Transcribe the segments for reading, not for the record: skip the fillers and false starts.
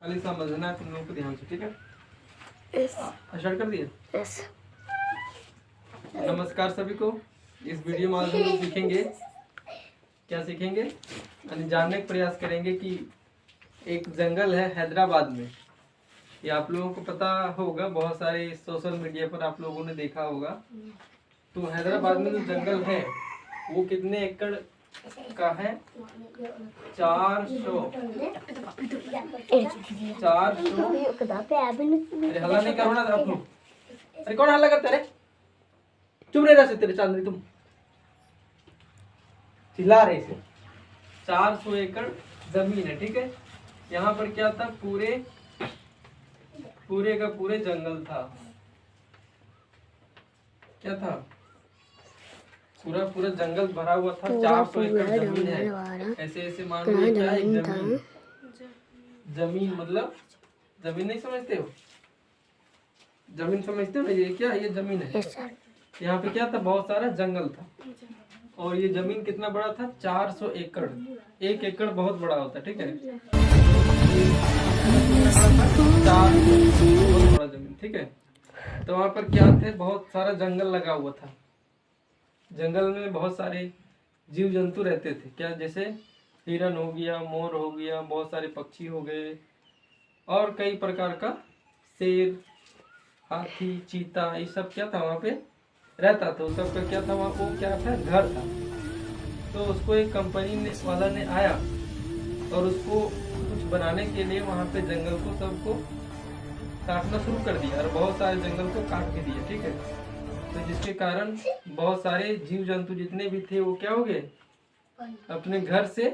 खाली समझना है तुम लोगों को ध्यान से, ठीक है? यस स्टार्ट कर दिए। यस नमस्कार सभी को। इस वीडियो में आज हम लोग सीखेंगे, क्या सीखेंगे यानी जानने का प्रयास करेंगे कि एक जंगल है हैदराबाद में। ये आप लोगों को पता होगा, बहुत सारे सोशल मीडिया पर आप लोगों ने देखा होगा। तो हैदराबाद में जो जंगल है वो कितने एकड़ का है? 400। अरे हल्ला नहीं करो ना आप लोग। अरे कौन हल्ला करते रे? चुप रह रहे तेरे चांदनी, तुम चिल्ला रहे से। 400 एकड़ जमीन है, ठीक है? यहाँ पर क्या था, पूरे का पूरे जंगल था। क्या था? पूरा जंगल भरा हुआ था। 400 एकड़ जमीन है। ऐसे ऐसे मान लो ये क्या है, जमीन मतलब जमीन नहीं समझते हो? जमीन समझते हो ना? ये क्या है, ये जमीन है। यहाँ पे क्या था, बहुत सारा जंगल था। और ये जमीन कितना बड़ा था? 400 एकड़। एक एकड़ बहुत बड़ा होता है, ठीक है? 400 बहुत बड़ा जमीन, ठीक है? तो वहां पर क्या थे, बहुत सारा जंगल लगा हुआ था। जंगल में बहुत सारे जीव जंतु रहते थे। क्या? जैसे हिरन हो गया, मोर हो गया, बहुत सारे पक्षी हो गए, और कई प्रकार का शेर, हाथी, चीता, ये सब क्या था वहाँ पे रहता था। उस सब का क्या था वहाँ, वो क्या था, घर था। तो उसको एक कंपनी वाला ने आया और उसको कुछ बनाने के लिए वहाँ पे जंगल को सबको काटना शुरू कर दिया, और बहुत सारे जंगल को काट भी दिया, ठीक है? तो जिसके कारण बहुत सारे जीव जंतु जितने भी थे वो क्या हो गए, अपने घर से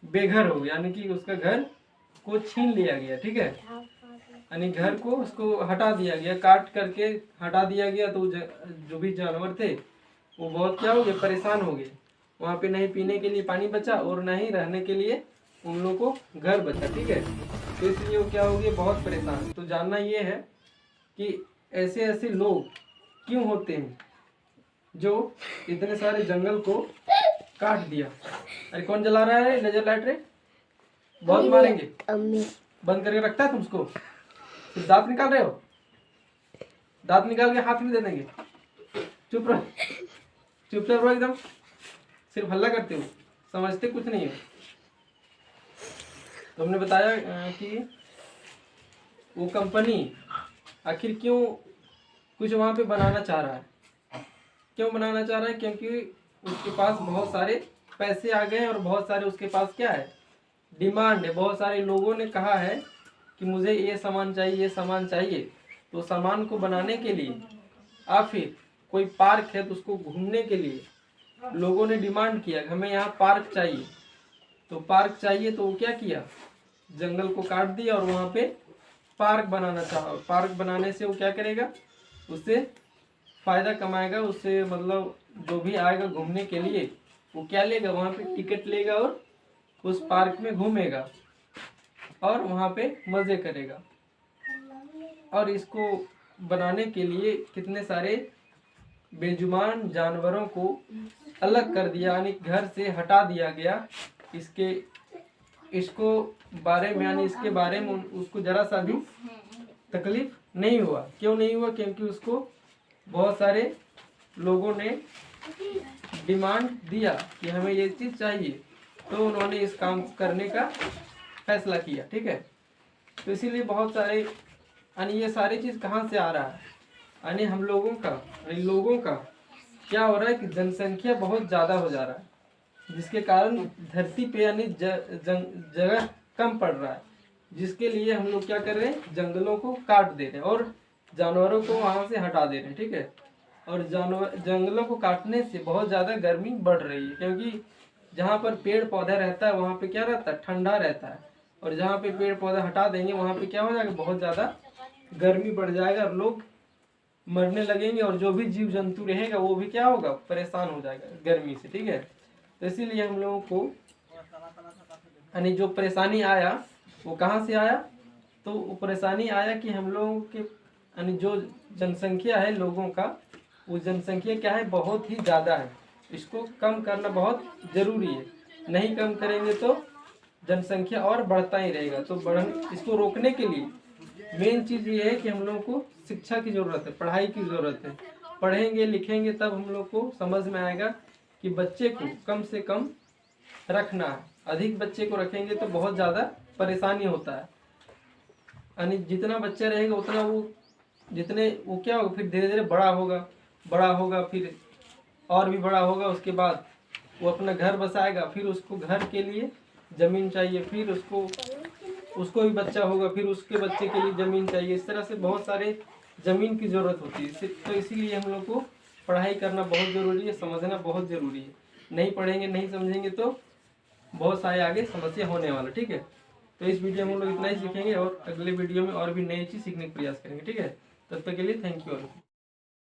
बेघर हो गए, यानी कि उसका घर को छीन लिया गया, ठीक है? यानी घर को उसको हटा दिया गया, काट करके हटा दिया गया। तो जो भी जानवर थे वो बहुत क्या हो गए, परेशान हो गए। वहाँ पे नहीं पीने के लिए पानी बचा और ना ही रहने के लिए उन लोगों को घर बचा, ठीक है? तो इसलिए वो क्या हो गए, बहुत परेशान। तो जानना ये है कि ऐसे ऐसे लोग क्यों होते हैं जो इतने सारे जंगल को काट दिया। अरे कौन जला रहा है लेजर लाइट रे? बहुत मारेंगे। बंद करके रखता है तुमको? फिर दांत निकाल रहे हो? दांत निकाल के हाथ में दे देंगे। चुप रहो, चुपचाप रहो एकदम। सिर्फ हल्ला करते हो, समझते कुछ नहीं हो। तुमने बताया कि वो कंपनी आखिर क्यों कुछ वहां पे बनाना चाह रहा है। क्यों बनाना चाह रहा है? क्योंकि उसके पास बहुत सारे पैसे आ गए और बहुत सारे उसके पास क्या है, डिमांड है। बहुत सारे लोगों ने कहा है कि मुझे ये सामान चाहिए, ये सामान चाहिए। तो सामान को बनाने के लिए या फिर कोई पार्क है तो उसको घूमने के लिए लोगों ने डिमांड किया कि हमें यहाँ पार्क चाहिए। तो पार्क चाहिए तो वो क्या किया, जंगल को काट दिया और वहाँ पे पार्क बनाना चाहा। पार्क बनाने से वो क्या करेगा, उससे फायदा कमाएगा। उससे मतलब जो भी आएगा घूमने के लिए वो क्या लेगा, वहाँ पे टिकट लेगा और उस पार्क में घूमेगा और वहाँ पे मजे करेगा। और इसको बनाने के लिए कितने सारे बेजुबान जानवरों को अलग कर दिया, यानी घर से हटा दिया गया। इसको बारे में, यानी इसके बारे में उसको जरा सा भी तकलीफ नहीं हुआ। क्यों नहीं हुआ? क्योंकि उसको बहुत सारे लोगों ने डिमांड दिया कि हमें ये चीज़ चाहिए, तो उन्होंने इस काम करने का फैसला किया, ठीक है? तो इसीलिए बहुत सारे, यानी ये सारी चीज़ कहाँ से आ रहा है, यानी हम लोगों का, यानी लोगों का क्या हो रहा है कि जनसंख्या बहुत ज़्यादा हो जा रहा है, जिसके कारण धरती पे यानी जगह कम पड़ रहा है। जिसके लिए हम लोग क्या कर रहे हैं, जंगलों को काट दे रहे हैं और जानवरों को वहाँ से हटा दे रहे हैं, ठीक है? और जंगलों को काटने से बहुत ज़्यादा गर्मी बढ़ रही है, क्योंकि जहाँ पर पेड़ पौधा रहता है वहाँ पे क्या रहता है, ठंडा रहता है। और जहाँ पे पेड़ पौधा हटा देंगे वहाँ पे क्या हो जाएगा, बहुत ज़्यादा गर्मी बढ़ जाएगा और लोग मरने लगेंगे। और जो भी जीव जंतु रहेगा वो भी क्या होगा, परेशान हो जाएगा गर्मी से, ठीक है? तो इसीलिए हम लोगों को, यानी जो परेशानी आया वो कहाँ से आया, तो वो परेशानी आया कि हम लोगों के, यानी जो जनसंख्या है लोगों का, वो जनसंख्या क्या है, बहुत ही ज़्यादा है। इसको कम करना बहुत ज़रूरी है। नहीं कम करेंगे तो जनसंख्या और बढ़ता ही रहेगा। तो इसको रोकने के लिए मेन चीज़ ये है कि हम लोगों को शिक्षा की ज़रूरत है, पढ़ाई की ज़रूरत है। पढ़ेंगे लिखेंगे तब हम लोग को समझ में आएगा कि बच्चे को कम से कम रखना है। अधिक बच्चे को रखेंगे तो बहुत ज़्यादा परेशानी होता है। यानी जितना बच्चा रहेगा उतना वो क्या होगा, फिर धीरे धीरे बड़ा होगा, फिर और भी बड़ा होगा। उसके बाद वो अपना घर बसाएगा, फिर उसको घर के लिए ज़मीन चाहिए, फिर उसको भी बच्चा होगा, फिर उसके बच्चे के लिए ज़मीन चाहिए। इस तरह से बहुत सारे ज़मीन की ज़रूरत होती है। तो इसीलिए हम लोग को पढ़ाई करना बहुत ज़रूरी है, समझना बहुत ज़रूरी है। नहीं पढ़ेंगे नहीं समझेंगे तो बहुत सारे आगे समस्या होने वाला। ठीक है, तो इस वीडियो में हम लोग इतना ही सीखेंगे और अगले वीडियो में और भी नई चीज़ सीखने का प्रयास करेंगे। ठीक है, तब तक के लिए थैंक यू ऑल।